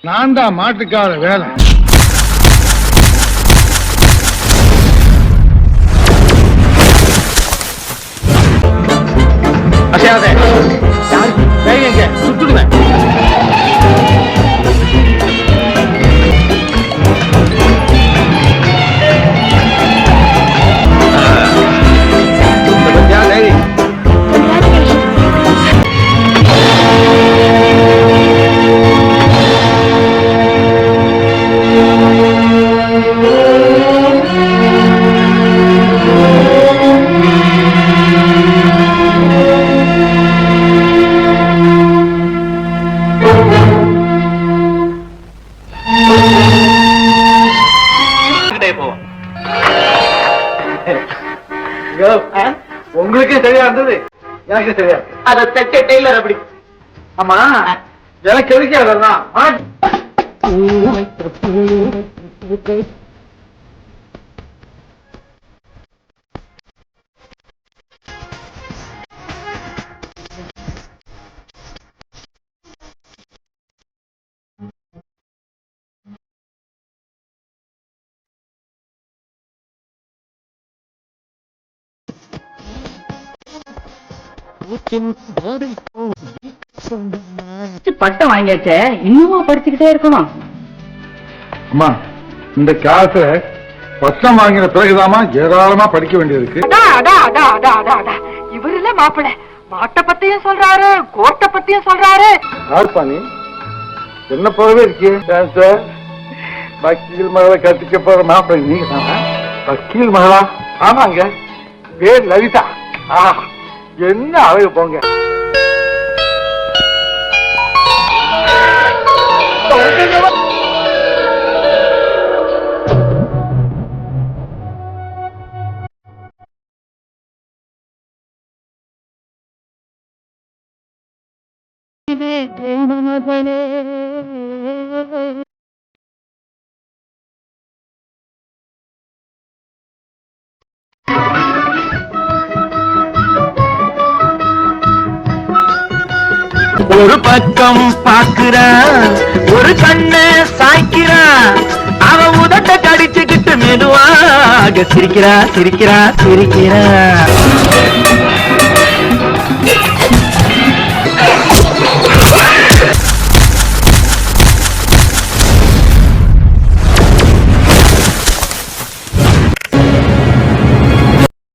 நான் தான் மாட்டுக்கார வேலை. அசையாத எங்க சுட்டுடுவேன். உங்களுக்கு சரியா இருந்தது, எனக்கு சரியா அதை தட்ட டெய்லர் அப்படி. ஆமா, எனக்கு எதுக்கு அதெல்லாம்? பட்டம் வாங்கியாச்சே, இன்னுமா படிச்சுக்கிட்டே இருக்கணும்? அம்மா, இந்த காசை பட்டம் வாங்கின பிறகுதாமா ஏராளமா படிக்க வேண்டியிருக்கு. இவரு இல்ல மாப்பிள்ள, மாட்டை பத்தியும் சொல்றாரு, கோட்டை பத்தியும் சொல்றாரு. யாருப்பா நீ? என்ன போறவே இருக்கே? வக்கீல் மகளை கட்டிக்க போற மாப்பிள்ளை நீங்க தானா? வக்கீல் மகளா? ஆமாங்க, பேர் லலிதா. என்ன அழகு போங்க. ஒரு பக்கம் பாக்குறான், ஒரு கண்ணு சாய்க்கிறான், அவன் உதட்ட கடிச்சுக்கிட்டு மெதுவாக சிரிக்கிறா சிரிக்கிறா சிரிக்கிறா.